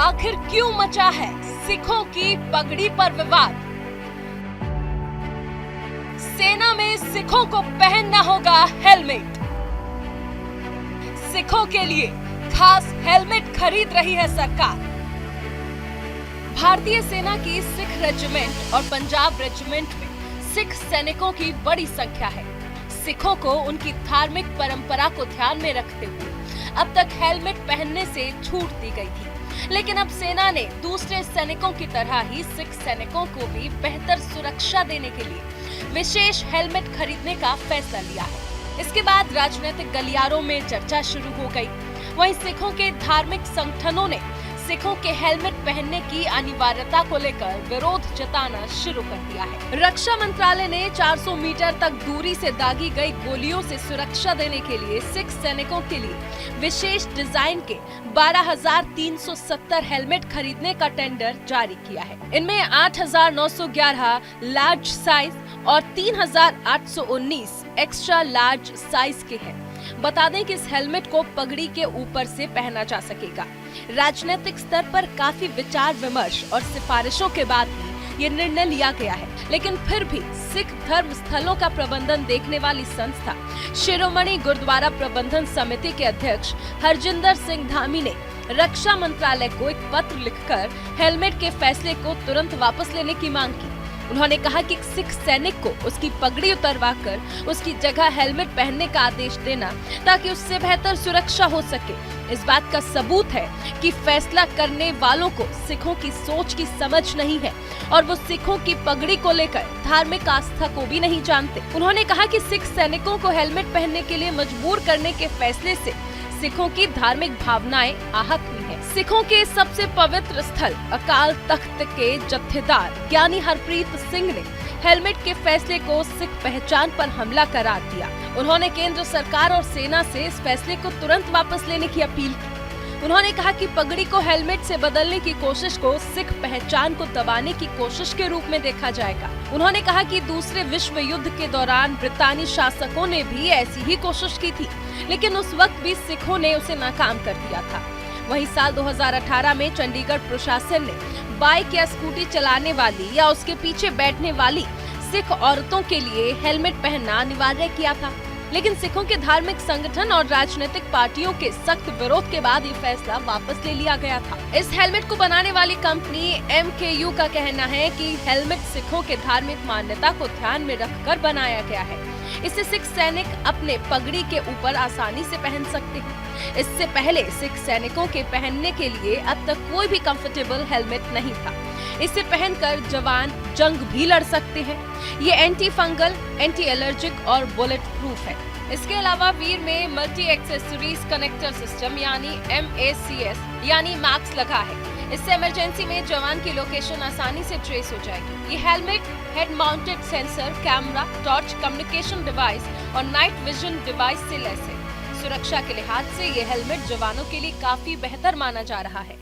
आखिर क्यों मचा है सिखों की पगड़ी पर विवाद? सेना में सिखों को पहनना होगा हेलमेट। सिखों के लिए खास हेलमेट खरीद रही है सरकार। भारतीय सेना की सिख रेजिमेंट और पंजाब रेजिमेंट में सिख सैनिकों की बड़ी संख्या है। सिखों को उनकी धार्मिक परंपरा को ध्यान में रखते हुए अब तक हेलमेट पहनने से छूट दी गई थी, लेकिन अब सेना ने दूसरे सैनिकों की तरह ही सिख सैनिकों को भी बेहतर सुरक्षा देने के लिए विशेष हेलमेट खरीदने का फैसला लिया है। इसके बाद राजनीतिक गलियारों में चर्चा शुरू हो गई। वहीं सिखों के धार्मिक संगठनों ने सिखों के हेलमेट पहनने की अनिवार्यता को लेकर विरोध जताना शुरू कर दिया है। रक्षा मंत्रालय ने 400 मीटर तक दूरी से दागी गई गोलियों से सुरक्षा देने के लिए सिख सैनिकों के लिए विशेष डिजाइन के 12,370 हेलमेट खरीदने का टेंडर जारी किया है। इनमें 8,911 लार्ज साइज और 3,819 एक्स्ट्रा लार्ज साइज के हैं। बता दें कि इस हेलमेट को पगड़ी के ऊपर से पहना जा सकेगा। राजनीतिक स्तर पर काफी विचार विमर्श और सिफारिशों के बाद ही ये निर्णय लिया गया है, लेकिन फिर भी सिख धर्म स्थलों का प्रबंधन देखने वाली संस्था शिरोमणि गुरुद्वारा प्रबंधन समिति के अध्यक्ष हरजिंदर सिंह धामी ने रक्षा मंत्रालय को एक पत्र लिखकर हेलमेट के फैसले को तुरंत वापस लेने की मांग की। उन्होंने कहा कि सिख सैनिक को उसकी पगड़ी उतरवाकर उसकी जगह हेलमेट पहनने का आदेश देना ताकि उससे बेहतर सुरक्षा हो सके। इस बात का सबूत है कि फैसला करने वालों को सिखों की सोच की समझ नहीं है और वो सिखों की पगड़ी को लेकर धार्मिक आस्था को भी नहीं जानते। उन्होंने कहा कि सिख सैनिकों को हेलमेट पहनने के लिए मजबूर करने के फैसले से सिखों की धार्मिक भावनाएं आहत हुई हैं। सिखों के सबसे पवित्र स्थल अकाल तख्त के जत्थेदार ज्ञानी हरप्रीत सिंह ने हेलमेट के फैसले को सिख पहचान पर हमला करार दिया। उन्होंने केंद्र सरकार और सेना से इस फैसले को तुरंत वापस लेने की अपील की। उन्होंने कहा कि पगड़ी को हेलमेट से बदलने की कोशिश को सिख पहचान को दबाने की कोशिश के रूप में देखा जाएगा। उन्होंने कहा कि दूसरे विश्व युद्ध के दौरान ब्रितानी शासकों ने भी ऐसी ही कोशिश की थी, लेकिन उस वक्त भी सिखों ने उसे नाकाम कर दिया था। वहीं साल 2018 में चंडीगढ़ प्रशासन ने बाइक या स्कूटी चलाने वाली या उसके पीछे बैठने वाली सिख औरतों के लिए हेलमेट पहनना अनिवार्य किया था, लेकिन सिखों के धार्मिक संगठन और राजनीतिक पार्टियों के सख्त विरोध के बाद ये फैसला वापस ले लिया गया था। इस हेलमेट को बनाने वाली कंपनी MKU का कहना है कि हेलमेट सिखों के धार्मिक मान्यता को ध्यान में रखकर बनाया गया है। इसे सिख सैनिक अपने पगड़ी के ऊपर आसानी से पहन सकते हैं। इससे पहले सिख सैनिकों के पहनने के लिए अब तक कोई भी कंफर्टेबल हेलमेट नहीं था। इसे पहनकर जवान जंग भी लड़ सकते हैं। ये एंटी फंगल, एंटी एलर्जिक और बुलेट प्रूफ है। इसके अलावा वीर में मल्टी एक्सेसरीज कनेक्टर सिस्टम यानी MACS यानी मैक्स लगा है। इससे इमरजेंसी में जवान की लोकेशन आसानी से ट्रेस हो जाएगी। ये helmet head mounted sensor, camera, torch, communication device और नाइट विजन डिवाइस से लैस है। सुरक्षा के लिहाज से ये हेलमेट जवानों के लिए काफी बेहतर माना जा रहा है।